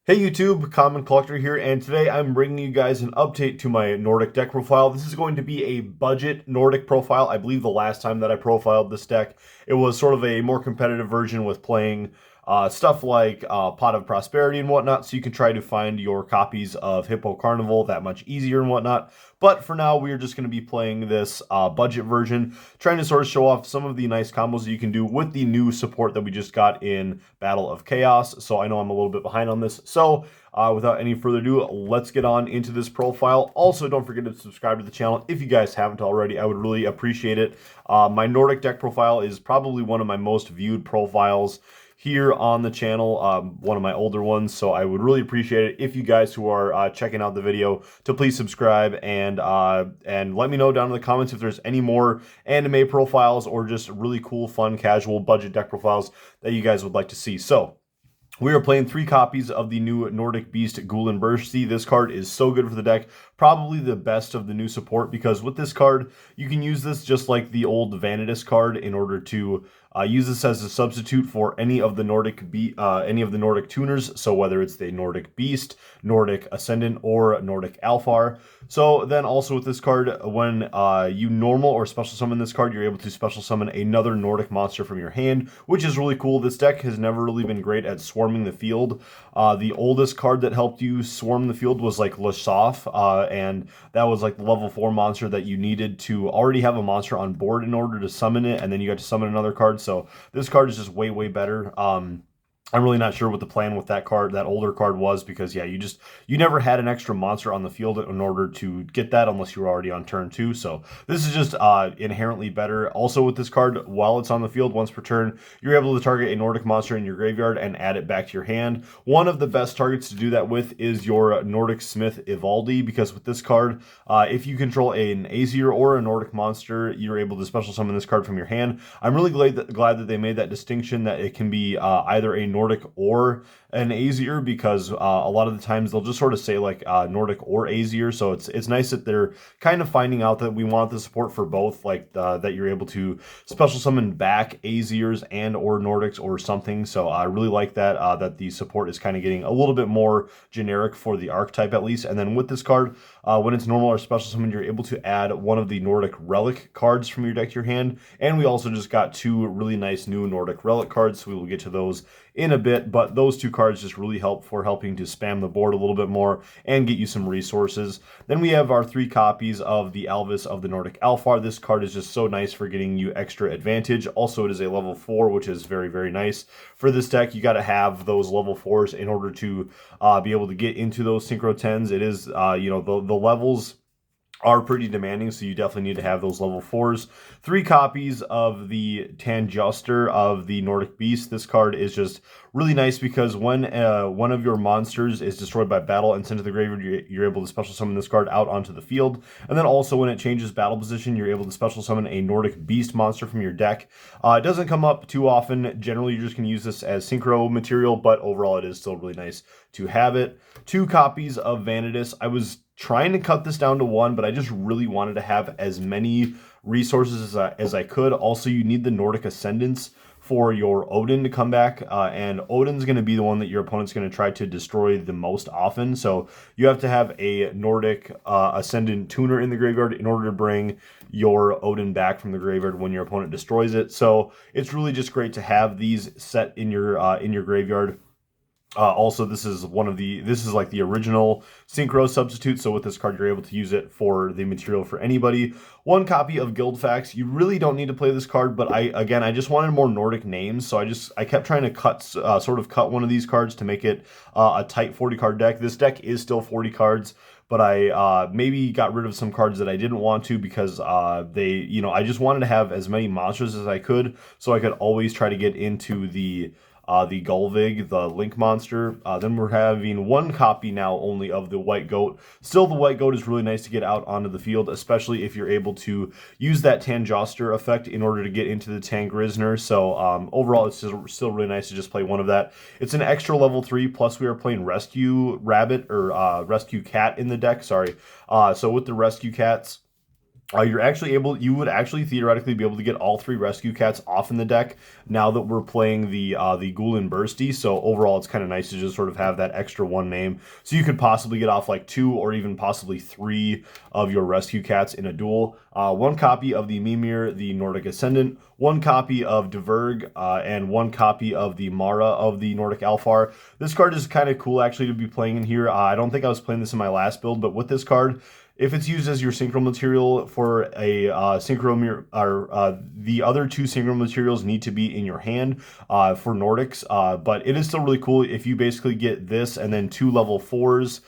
Hey YouTube, Common Collector here, and today I'm bringing you guys an update to my Nordic deck profile. This is going to be a budget Nordic profile. I believe the last time that I profiled this deck, it was sort of a more competitive version with playing stuff like Pot of Prosperity and whatnot, so you can try to find your copies of Hippo Carnival that much easier and whatnot. But for now, we are just going to be playing this budget version, trying to sort of show off some of the nice combos that you can do with the new support that we just got in Battle of Chaos. So I know I'm a little bit behind on this. So without any further ado, let's get on into this profile. Also, don't forget to subscribe to the channel if you guys haven't already. I would really appreciate it. My Nordic deck profile is probably one of my most viewed profiles here on the channel, one of my older ones, so I would really appreciate it if you guys who are checking out the video to please subscribe and let me know down in the comments if there's any more anime profiles or just really cool, fun, casual budget deck profiles that you guys would like to see. So we are playing 3 copies of the new Nordic Beast Gulen Bursti. This card is so good for the deck. Probably the best of the new support, because with this card, you can use this just like the old Vanitas card in order to use this as a substitute for any of the Nordic tuners. So whether it's the Nordic Beast, Nordic Ascendant, or Nordic Alfar. So then also with this card, when you normal or special summon this card, you're able to special summon another Nordic monster from your hand, which is really cool. This deck has never really been great at swarming the field. The oldest card that helped you swarm the field was like Lasaf, and that was like the level 4 monster that you needed to already have a monster on board in order to summon it, and then you got to summon another card. So this card is just way, way better. I'm really not sure what the plan with that card, that older card, was, because yeah, you never had an extra monster on the field in order to get that unless you were already on turn 2. So this is just inherently better. Also with this card, while it's on the field once per turn, you're able to target a Nordic monster in your graveyard and add it back to your hand. One of the best targets to do that with is your Nordic Smith Ivaldi, because with this card, if you control an Azir or a Nordic monster, you're able to special summon this card from your hand. I'm really glad that they made that distinction, that it can be either a Nordic or an Azir, because a lot of the times they'll just sort of say like Nordic or Azir. So it's nice that they're kind of finding out that we want the support for both, like that you're able to special summon back Azirs and or Nordics or something. So I really like that, that the support is kind of getting a little bit more generic for the archetype at least. And then with this card, when it's normal or special summon, you're able to add one of the Nordic relic cards from your deck to your hand. And we also just got 2 really nice new Nordic relic cards, so we will get to those in a bit, but those 2 cards just really help for helping to spam the board a little bit more and get you some resources. Then we have our 3 copies of the Alvis of the Nordic Alfar. This card is just so nice for getting you extra advantage. Also, it is a level 4, which is very, very nice. For this deck, you got to have those level 4s in order to be able to get into those Synchro 10s. It is, the levels are pretty demanding, so you definitely need to have those level 4s. 3 copies of the Tanjuster of the Nordic Beast. This card is just really nice because when one of your monsters is destroyed by battle and sent to the graveyard, you're able to special summon this card out onto the field. And then also when it changes battle position, you're able to special summon a Nordic Beast monster from your deck. It doesn't come up too often. Generally, you're just going to use this as synchro material, but overall it is still really nice to have it. 2 copies of Vanitas. I was trying to cut this down to 1, but I just really wanted to have as many resources as I could. Also, you need the Nordic Ascendants for your Odin to come back, and Odin's going to be the one that your opponent's going to try to destroy the most often. So you have to have a Nordic Ascendant tuner in the graveyard in order to bring your Odin back from the graveyard when your opponent destroys it. So it's really just great to have these set in your graveyard. Also, this is like the original synchro substitute, so with this card you're able to use it for the material for anybody. 1 copy of Guildfax. You really don't need to play this card, but I just wanted more Nordic names, so I kept trying to cut one of these cards to make it a tight 40 card deck. This deck is still 40 cards, but I maybe got rid of some cards that I didn't want to, because I just wanted to have as many monsters as I could, so I could always try to get into the Gulvig, the Link monster. Then we're having 1 copy now only of the White Goat. Still, the White Goat is really nice to get out onto the field, especially if you're able to use that Tanjoster effect in order to get into the Tangrisner. So overall, it's still really nice to just play 1 of that. It's an extra level 3, plus we are playing Rescue Rabbit, or Rescue Cat in the deck, sorry. So with the Rescue Cats, you would actually theoretically be able to get all 3 rescue cats off in the deck now that we're playing the Ghoul and Bursty. So overall, it's kind of nice to just sort of have that extra 1 name. So you could possibly get off like 2 or even possibly 3 of your rescue cats in a duel. 1 copy of the Mimir, the Nordic Ascendant, 1 copy of Dverg, and 1 copy of the Mara of the Nordic Alfar. This card is kind of cool actually to be playing in here. I don't think I was playing this in my last build, but with this card, if it's used as your synchro material for a synchro, or the other 2 synchro materials need to be in your hand for Nordics, but it is still really cool if you basically get this and then 2 level 4s.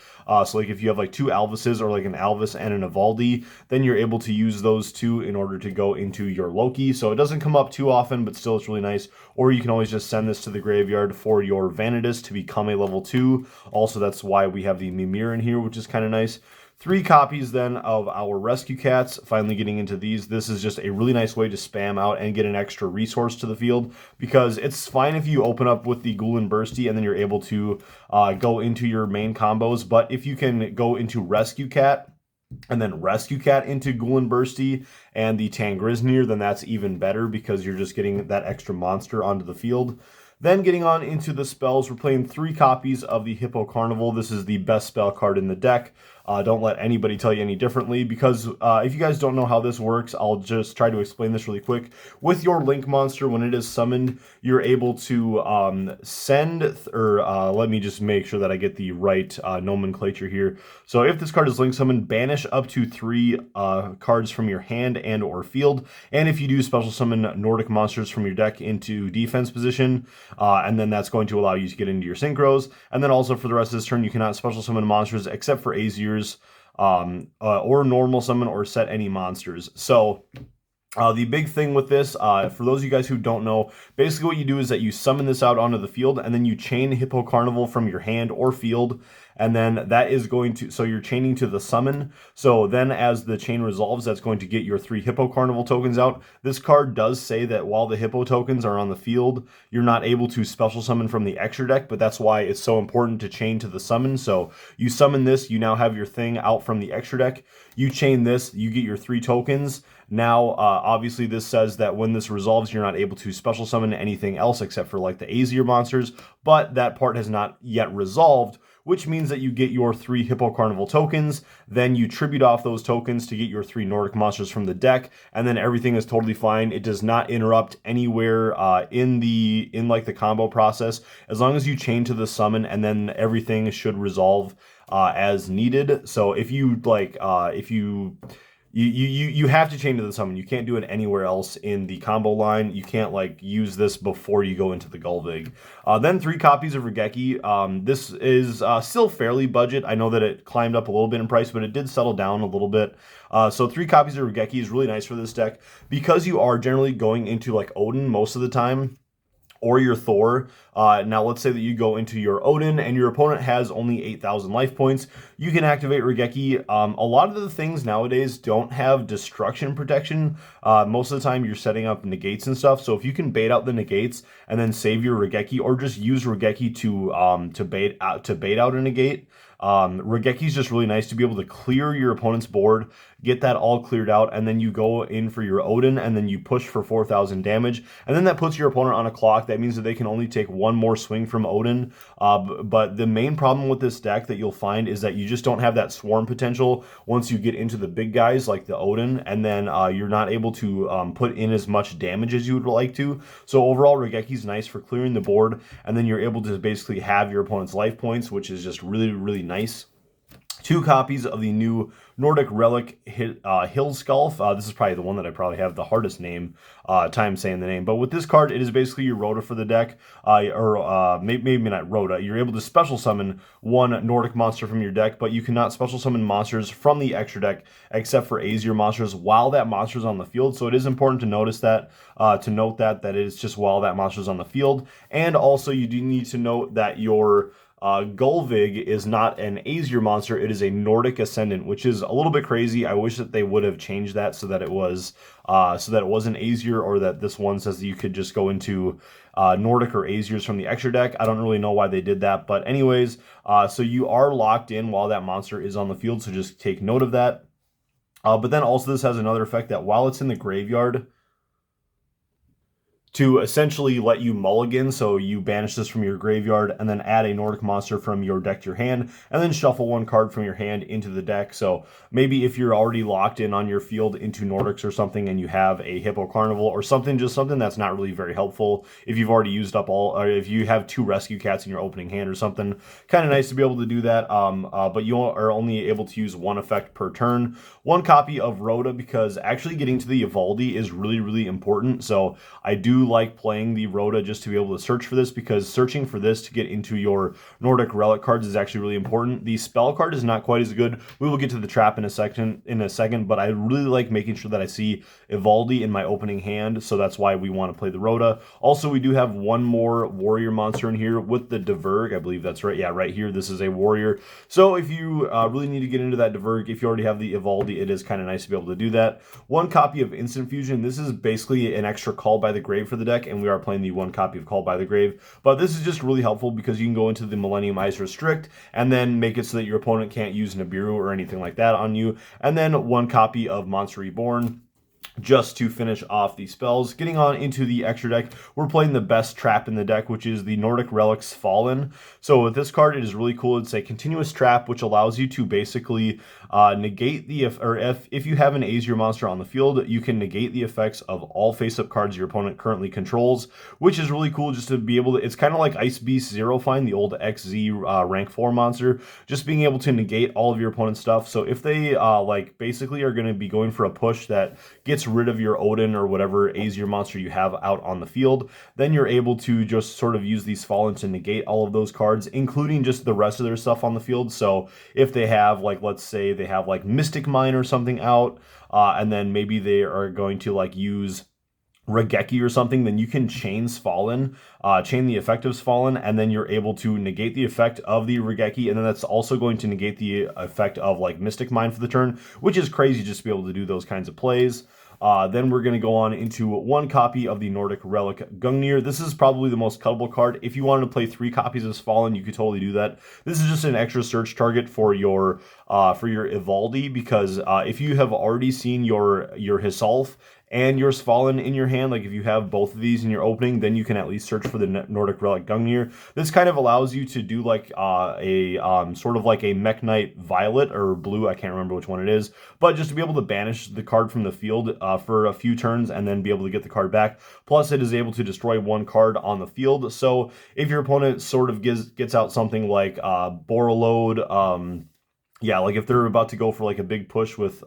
So like if you have like 2 Alvises or like an Alvis and an Evaldi, then you're able to use those 2 in order to go into your Loki. So it doesn't come up too often, but still it's really nice. Or you can always just send this to the graveyard for your Vanitas to become a level 2. Also, that's why we have the Mimir in here, which is kind of nice. 3 copies then of our rescue cats. Finally getting into these. This is just a really nice way to spam out and get an extra resource to the field, because it's fine if you open up with the Ghoul and Bursty and then you're able to go into your main combos, but if you can go into rescue cat and then rescue cat into Ghoul and Bursty and the Tangrisnir, then that's even better because you're just getting that extra monster onto the field. Then getting on into the spells, we're playing 3 copies of the Hippo Carnival. This is the best spell card in the deck. Don't let anybody tell you any differently, because if you guys don't know how this works, I'll just try to explain this really quick. With your Link monster, when it is summoned, you're able to send, let me just make sure that I get the right nomenclature here. So if this card is Link summoned, banish up to 3 cards from your hand and or field. And if you do special summon Nordic monsters from your deck into defense position, and then that's going to allow you to get into your synchros. And then also for the rest of this turn, you cannot special summon monsters except for Azir's, or normal summon or set any monsters. So the big thing with this, for those of you guys who don't know, basically what you do is that you summon this out onto the field, and then you chain Hippo Carnival from your hand or field, and then that is going to, so you're chaining to the summon. So then as the chain resolves, that's going to get your 3 Hippo Carnival tokens out. This card does say that while the Hippo tokens are on the field, you're not able to special summon from the extra deck, but that's why it's so important to chain to the summon. So you summon this, you now have your thing out from the extra deck. You chain this, you get your 3 tokens. Now, obviously, this says that when this resolves, you're not able to special summon anything else except for like the Azir monsters, but that part has not yet resolved, which means that you get your 3 Hippo Carnival tokens, then you tribute off those tokens to get your 3 Nordic monsters from the deck, and then everything is totally fine. It does not interrupt anywhere in the combo process, as long as you chain to the summon, and then everything should resolve as needed. So if you you have to chain to the summon. You can't do it anywhere else in the combo line. You can't like use this before you go into the Gulvig. Then 3 copies of Regeki. This is still fairly budget. I know that it climbed up a little bit in price, but it did settle down a little bit. So 3 copies of Regeki is really nice for this deck, because you are generally going into like Odin most of the time, or your Thor. Now let's say that you go into your Odin and your opponent has only 8,000 life points. You can activate Regeki. A lot of the things nowadays don't have destruction protection. Most of the time you're setting up negates and stuff. So if you can bait out the negates and then save your Regeki, or just use Regeki to bait out a negate, Regeki is just really nice to be able to clear your opponent's board, get that all cleared out, and then you go in for your Odin, and then you push for 4,000 damage, and then that puts your opponent on a clock. That means that they can only take 1 more swing from Odin, but the main problem with this deck that you'll find is that you just don't have that swarm potential once you get into the big guys like the Odin, and then you're not able to put in as much damage as you would like to. So overall, Regeki is nice for clearing the board, and then you're able to basically have your opponent's life points, which is just really, really nice. 2 copies of the new Nordic Relic Hillskulf. This is probably the one that I probably have the hardest time saying the name. But with this card, it is basically your Rhoda for the deck. Maybe not Rhoda. You're able to special summon 1 Nordic monster from your deck, but you cannot special summon monsters from the extra deck except for Azir monsters while that monster is on the field. So it is important to notice that, that it is just while that monster is on the field. And also you do need to note that your Gulvig is not an Azir monster, it is a Nordic Ascendant, which is a little bit crazy. I wish that they would have changed that so that it was an Azir, or that this one says that you could just go into Nordic or Azirs from the extra deck. I don't really know why they did that, but anyways, so you are locked in while that monster is on the field, so just take note of that. But then also this has another effect that while it's in the graveyard, to essentially let you mulligan, so you banish this from your graveyard and then add a Nordic monster from your deck to your hand, and then shuffle one card from your hand into the deck. So maybe if you're already locked in on your field into Nordics or something and you have a Hippo Carnival or something, just something that's not really very helpful, if you've already used up all, or if you have 2 Rescue Cats in your opening hand or something, kind of nice to be able to do that, but you are only able to use 1 effect per turn. 1 copy of Rhoda, because actually getting to the Evaldi is really, really important, so I do like playing the Rhoda just to be able to search for this, because searching for this to get into your Nordic relic cards is actually really important. The spell card is not quite as good. We will get to the trap in a second, but I really like making sure that I see Evaldi in my opening hand, so that's why we want to play the Rhoda. Also, we do have 1 more warrior monster in here with the Diverg. I believe that's right. Yeah, right here. This is a warrior. So if you really need to get into that Diverg, if you already have the Evaldi, it is kind of nice to be able to do that. 1 copy of Instant Fusion. This is basically an extra Call by the Grave for the deck, and we are playing the 1 copy of Call by the Grave. But this is just really helpful because you can go into the Millennium Ice Restrict and then make it so that your opponent can't use Nibiru or anything like that on you. And then 1 copy of Monster Reborn, just to finish off the spells. Getting on into the extra deck, we're playing the best trap in the deck, which is the Nordic Relics Fallen. So with this card, it is really cool. It's a continuous trap, which allows you to basically negate the, if you have an Azir monster on the field, you can negate the effects of all face-up cards your opponent currently controls, which is really cool just to be able to, it's kind of like Ice Beast Zero Fine, the old XZ rank 4 monster, just being able to negate all of your opponent's stuff. So if they like basically are going to be going for a push that gets rid of your Odin or whatever Azir monster you have out on the field, then you're able to just sort of use these Fallen to negate all of those cards, including just the rest of their stuff on the field. So if they have, like, let's say they have like Mystic Mine or something out, and then maybe they are going to like use Regeki or something, then you can chain the effect of Fallen, and then you're able to negate the effect of the Regeki, and then that's also going to negate the effect of like Mystic Mine for the turn, which is crazy just to be able to do those kinds of plays. Then we're going to go on into 1 copy of the Nordic Relic Gungnir. This is probably the most cuttable card. If you wanted to play 3 copies of Fallen, you could totally do that. This is just an extra search target for your Evaldi, because if you have already seen your Hisalf and your Fallen in your hand, like if you have both of these in your opening, then you can at least search for the Nordic Relic Gungnir. This kind of allows you to do like sort of like a Mech Knight Violet or Blue, I can't remember which one it is, but just to be able to banish the card from the field for a few turns and then be able to get the card back. Plus, it is able to destroy 1 card on the field. So if your opponent sort of gets out something like Borreload, yeah, like if they're about to go for like a big push with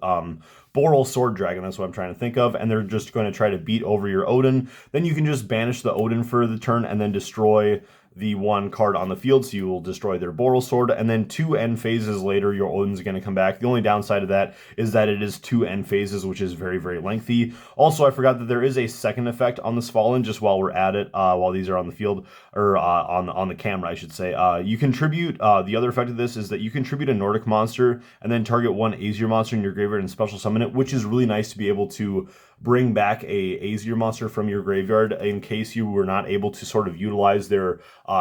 Boral Sword Dragon, that's what I'm trying to think of, and they're just going to try to beat over your Odin, then you can just banish the Odin for the turn and then destroy the 1 card on the field, so you will destroy their Boral Sword, and then 2 end phases later, your Odin's going to come back. The only downside of that is that it is 2 end phases, which is very, very lengthy. Also, I forgot that there is a second effect on this Fallen, just while we're at it, while these are on the field, or on the camera, I should say. You contribute, the other effect of this is that you contribute a Nordic monster, and then target 1 Azir monster in your graveyard and special summon it, which is really nice to be able to bring back a Azir monster from your graveyard in case you were not able to sort of utilize their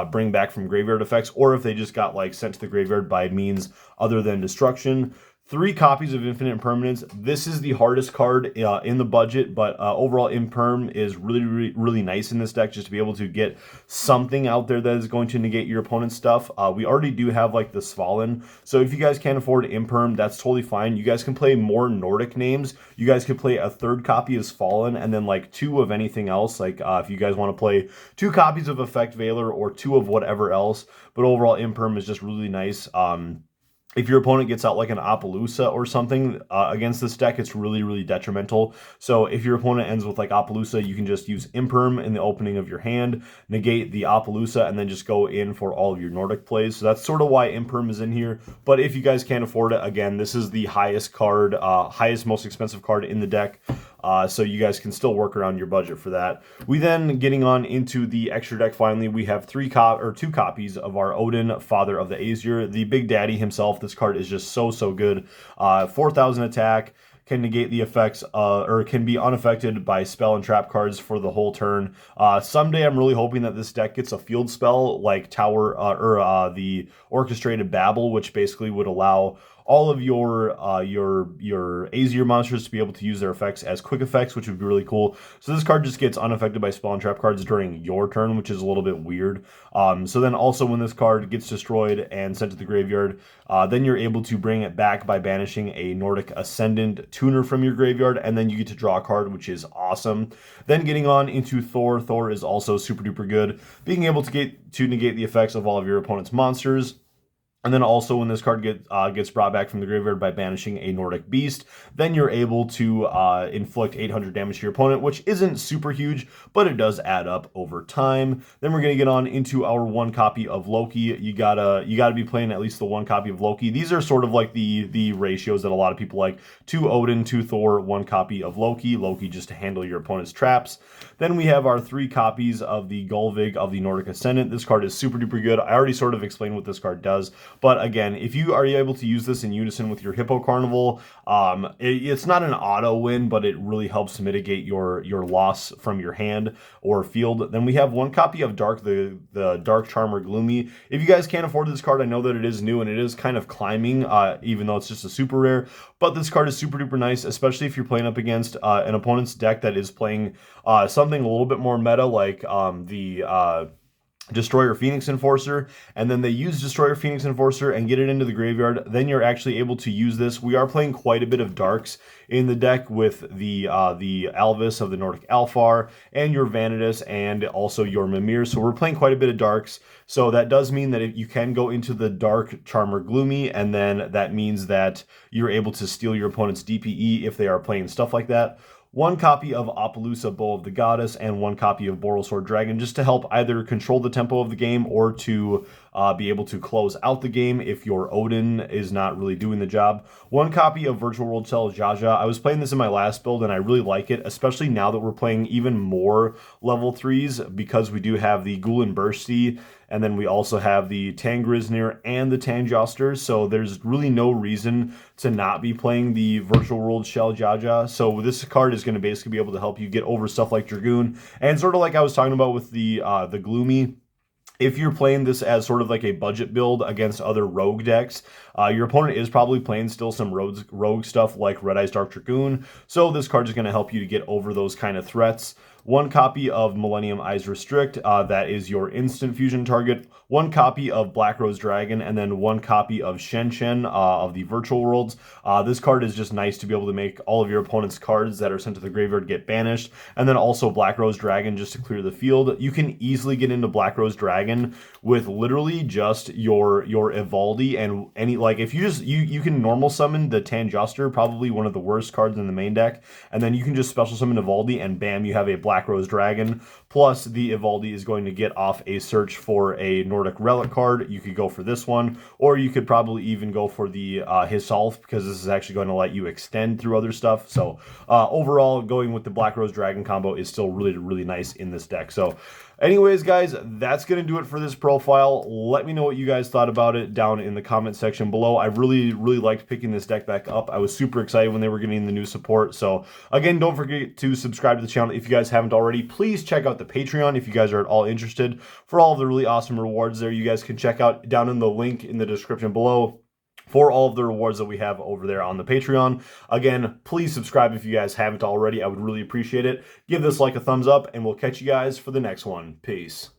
bring back from graveyard effects, or if they just got like sent to the graveyard by means other than destruction. 3 copies of Infinite Impermanence. This is the hardest card in the budget, but overall Imperm is really, really, really nice in this deck, just to be able to get something out there that is going to negate your opponent's stuff. We already do have like the Svalin, so if you guys can't afford Imperm, that's totally fine. You guys can play more Nordic names. You guys could play a 3rd copy of Svalin and then like 2 of anything else. Like if you guys want to play 2 copies of Effect Veiler or 2 of whatever else, but overall Imperm is just really nice. If your opponent gets out like an Appaloosa or something against this deck, it's really, really detrimental. So if your opponent ends with like Appaloosa, you can just use Imperm in the opening of your hand, negate the Appaloosa, and then just go in for all of your Nordic plays. So that's sort of why Imperm is in here. But if you guys can't afford it, again, this is the highest card, most expensive card in the deck. So you guys can still work around your budget for that. We then, getting on into the extra deck, finally, we have 2 copies of our Odin, Father of the Azir, the Big Daddy himself. This card is just so, so good. 4,000 attack, can negate the effects, or can be unaffected by spell and trap cards for the whole turn. Someday I'm really hoping that this deck gets a field spell like Tower, or the Orchestrated Babel, which basically would allow all of your Azir monsters to be able to use their effects as quick effects, which would be really cool. So this card just gets unaffected by spell and trap cards during your turn, which is a little bit weird. So then also when this card gets destroyed and sent to the graveyard, then you're able to bring it back by banishing a Nordic Ascendant tuner from your graveyard, and then you get to draw a card, which is awesome. Then getting on into Thor. Thor is also super duper good, being able to negate the effects of all of your opponent's monsters. And then also when this card gets brought back from the graveyard by banishing a Nordic Beast, then you're able to inflict 800 damage to your opponent, which isn't super huge, but it does add up over time. Then we're going to get on into our one copy of Loki. You gotta be playing at least the one copy of Loki. These are sort of like the ratios that a lot of people like. 2 Odin, 2 Thor, 1 copy of Loki. Loki just to handle your opponent's traps. Then we have our 3 copies of the Gullvig of the Nordic Ascendant. This card is super duper good. I already sort of explained what this card does. But again, if you are able to use this in unison with your Hippo Carnival, it's not an auto win, but it really helps mitigate your loss from your hand or field. Then we have 1 copy of Dark, the Dark Charmer Gloomy. If you guys can't afford this card, I know that it is new and it is kind of climbing, even though it's just a super rare. But this card is super duper nice, especially if you're playing up against an opponent's deck that is playing something a little bit more meta, like the Destroyer Phoenix Enforcer, and then they use Destroyer Phoenix Enforcer and get it into the graveyard. Then you're actually able to use this. We are playing quite a bit of darks in the deck with the Alvis of the Nordic Alfar and your Vanitas and also your Mimir. So we're playing quite a bit of darks. So that does mean that if you can go into the Dark Charmer Gloomy, and then that means that you're able to steal your opponent's DPE if they are playing stuff like that. 1 copy of Apollousa, Bow of the Goddess, and 1 copy of Borrelsword Dragon, just to help either control the tempo of the game or to be able to close out the game if your Odin is not really doing the job. 1 copy of Virtual World Shell Jaja. I was playing this in my last build and I really like it, especially now that we're playing even more level 3s, because we do have the Gulen Bursty, and then we also have the Tangrisnir and the Tangjoster, so there's really no reason to not be playing the Virtual World Shell Jaja. So this card is going to basically be able to help you get over stuff like Dragoon, and sort of like I was talking about with the Gloomy. If you're playing this as sort of like a budget build against other rogue decks, your opponent is probably playing still some rogue stuff like Red Eyes Dark Dragoon, so this card is going to help you to get over those kind of threats. 1 copy of Millennium Eyes Restrict, that is your instant fusion target. 1 copy of Black Rose Dragon, and then 1 copy of Shen Shen of the Virtual Worlds. This card is just nice to be able to make all of your opponent's cards that are sent to the graveyard get banished, and then also Black Rose Dragon just to clear the field. You can easily get into Black Rose Dragon with literally just your Evaldi and any, like, if you can normal summon the Tangjoster, probably one of the worst cards in the main deck, and then you can just special summon Evaldi and bam, you have a Black Rose Dragon. Plus the Evaldi is going to get off a search for a Nordic Relic card. You could go for this one, or you could probably even go for the Hisalf, because this is actually going to let you extend through other stuff. So overall, going with the Black Rose Dragon combo is still really, really nice in this deck. So anyways, guys, that's going to do it for this profile. Let me know what you guys thought about it down in the comment section below. I really, really liked picking this deck back up. I was super excited when they were getting the new support. So again, don't forget to subscribe to the channel if you guys haven't already. Please check out the Patreon if you guys are at all interested for all of the really awesome rewards there. You guys can check out down in the link in the description below for all of the rewards that we have over there on the Patreon. Again, please subscribe if you guys haven't already. I would really appreciate it. Give this like a thumbs up, and we'll catch you guys for the next one. Peace.